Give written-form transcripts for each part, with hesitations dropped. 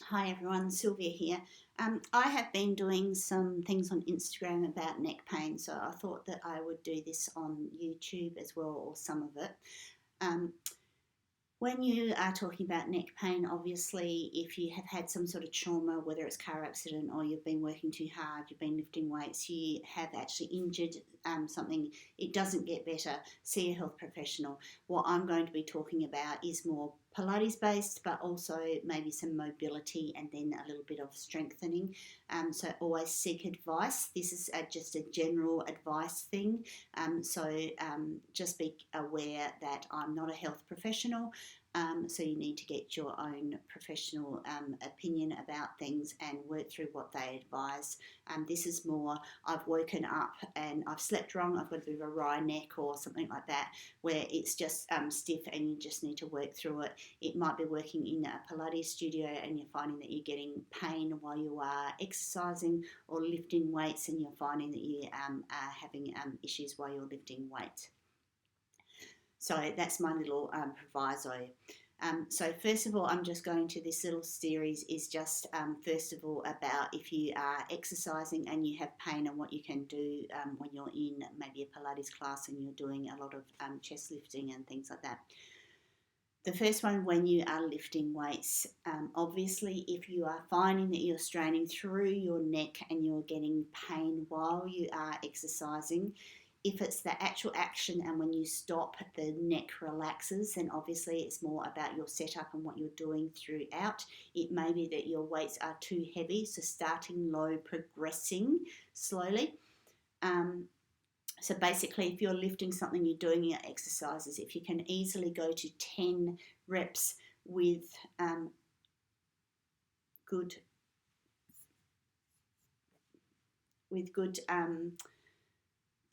Hi everyone, Sylvia here. I have been doing some things on Instagram about neck pain, so I thought that I would do this on YouTube as well, or some of it. Um, when you are talking about neck pain, obviously, if you have had some sort of trauma, whether it's car accident or you've been working too hard, you've been lifting weights, you have actually injured something, it doesn't get better. See a health professional. What I'm going to be talking about is more Pilates based, but also maybe some mobility and then a little bit of strengthening. So always seek advice. This is just a general advice thing. Just be aware that I'm not a health professional. So you need to get your own professional opinion about things and work through what they advise. This is more, I've woken up and I've slept wrong, I've got a bit of a wry neck or something like that, where it's just stiff and you just need to work through it. It might be working in a Pilates studio and you're finding that you're getting pain while you are exercising or lifting weights, and you're finding that you are having issues while you're lifting weights. So that's my little proviso. So first of all, I'm just going to this little series is just first of all about if you are exercising and you have pain and what you can do when you're in maybe a Pilates class and you're doing a lot of chest lifting and things like that. The first one, when you are lifting weights, obviously if you are finding that you're straining through your neck and you're getting pain while you are exercising, if it's the actual action and when you stop the neck relaxes, then obviously it's more about your setup and what you're doing throughout. It may be that your weights are too heavy, so starting low, progressing slowly. So basically, if you're lifting something, you're doing your exercises, if you can easily go to 10 reps with good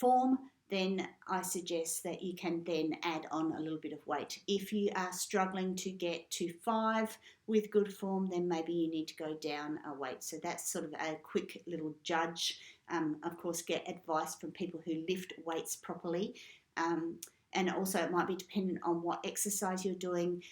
form, then I suggest that you can then add on a little bit of weight. If you are struggling to get to 5 with good form, then maybe you need to go down a weight. So that's sort of a quick little judge. Of course, get advice from people who lift weights properly. And also it might be dependent on what exercise you're doing.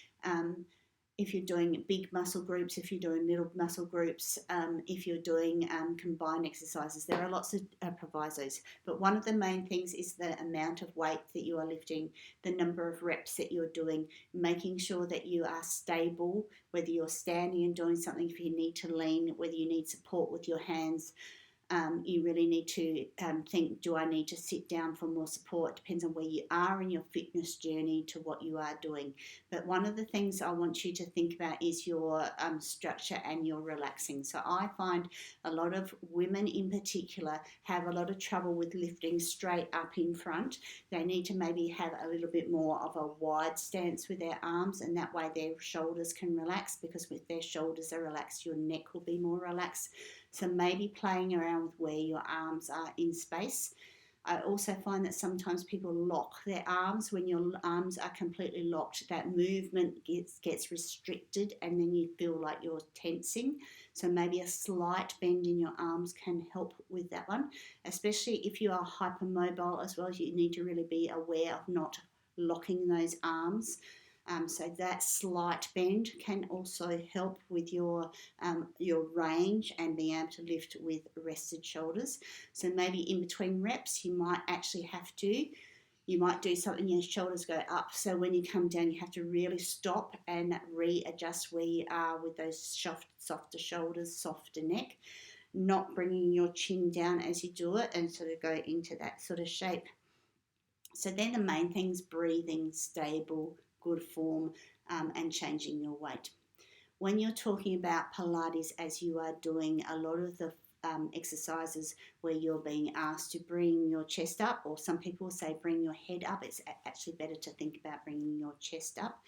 If you're doing big muscle groups, if you're doing little muscle groups, if you're doing combined exercises, there are lots of provisos. But one of the main things is the amount of weight that you are lifting, the number of reps that you're doing, making sure that you are stable, whether you're standing and doing something, if you need to lean, whether you need support with your hands. You really need to think, do I need to sit down for more support? Depends on where you are in your fitness journey to what you are doing. But one of the things I want you to think about is your structure and your relaxing. So I find a lot of women in particular have a lot of trouble with lifting straight up in front. They need to maybe have a little bit more of a wide stance with their arms, and that way their shoulders can relax, because with their shoulders are relaxed, your neck will be more relaxed. So maybe playing around with where your arms are in space. I also find that sometimes people lock their arms. When your arms are completely locked, that movement gets restricted and then you feel like you're tensing. So maybe a slight bend in your arms can help with that one, especially if you are hypermobile as well. You need to really be aware of not locking those arms. So that slight bend can also help with your range and being able to lift with rested shoulders. So maybe in between reps, you might actually you might do something, your shoulders go up. So when you come down, you have to really stop and readjust where you are with those softer shoulders, softer neck, not bringing your chin down as you do it, and sort of go into that sort of shape. So then the main things: breathing, stable, good form, and changing your weight. When you're talking about Pilates, as you are doing a lot of the exercises where you're being asked to bring your chest up, or some people say bring your head up, it's actually better to think about bringing your chest up.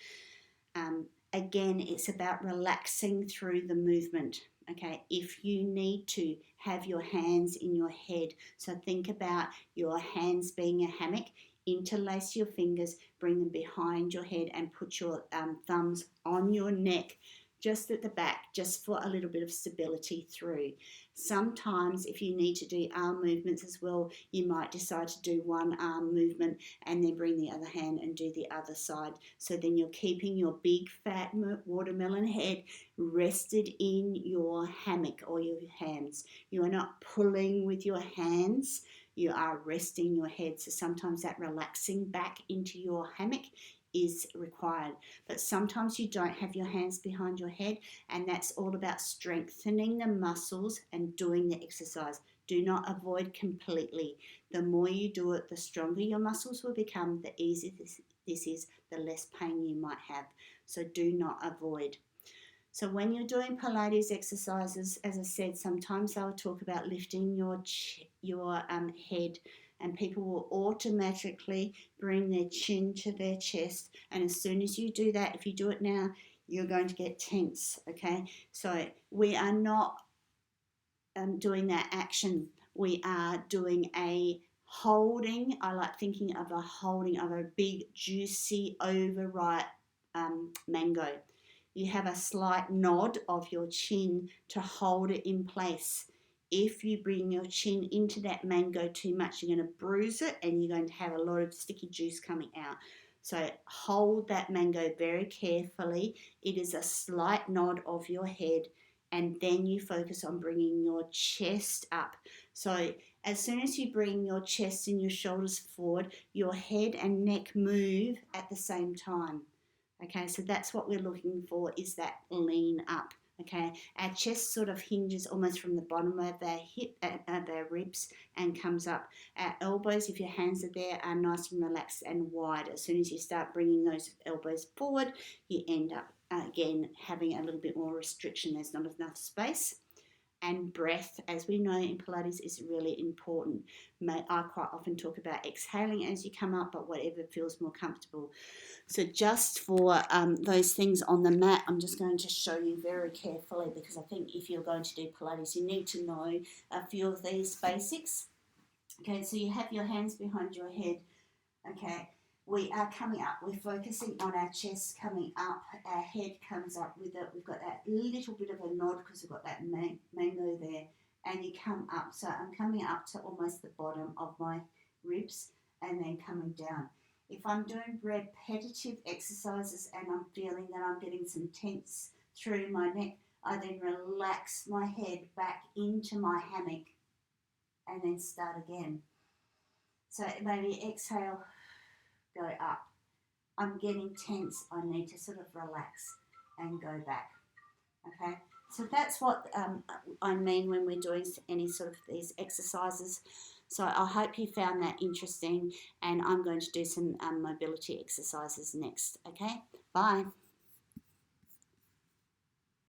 Again, it's about relaxing through the movement. Okay, if you need to have your hands in your head, so think about your hands being a hammock. Interlace your fingers, bring them behind your head and put your thumbs on your neck. just at the back, just for a little bit of stability through. Sometimes if you need to do arm movements as well, you might decide to do one arm movement and then bring the other hand and do the other side. So then you're keeping your big fat watermelon head rested in your hammock or your hands. You are not pulling with your hands, you are resting your head. So sometimes that relaxing back into your hammock is required. But sometimes you don't have your hands behind your head, and that's all about strengthening the muscles and doing the exercise. Do not avoid completely. The more you do it, the stronger your muscles will become, the easier this is, the less pain you might have. So do not avoid. So when you're doing Pilates exercises, as I said, sometimes they'll talk about lifting your head, and people will automatically bring their chin to their chest. And as soon as you do that, if you do it now, you're going to get tense, okay? So we are not doing that action. We are doing a holding. I like thinking of a holding of a big, juicy, overripe mango. You have a slight nod of your chin to hold it in place. If you bring your chin into that mango too much, you're going to bruise it and you're going to have a lot of sticky juice coming out. So hold that mango very carefully. It is a slight nod of your head, and then you focus on bringing your chest up. So as soon as you bring your chest and your shoulders forward, your head and neck move at the same time. Okay, so that's what we're looking for, is that lean up. Okay, our chest sort of hinges almost from the bottom of our hip, our ribs, and comes up. Our elbows, if your hands are there, are nice and relaxed and wide. As soon as you start bringing those elbows forward, you end up again having a little bit more restriction. There's not enough space. And breath, as we know in Pilates, is really important. I quite often talk about exhaling as you come up, but whatever feels more comfortable. So just for those things on the mat, I'm just going to show you very carefully, because I think if you're going to do Pilates, you need to know a few of these basics. Okay, so you have your hands behind your head. Okay, we are coming up. We're focusing on our chest coming up. Our head comes up with it. We've got that little bit of a nod because we've got that mango there. And you come up. So I'm coming up to almost the bottom of my ribs and then coming down. If I'm doing repetitive exercises and I'm feeling that I'm getting some tense through my neck, I then relax my head back into my hammock and then start again. So maybe exhale, go up. I'm getting tense. I need to sort of relax and go back. Okay, so that's what I mean when we're doing any sort of these exercises. So I hope you found that interesting, and I'm going to do some mobility exercises next. Okay, bye.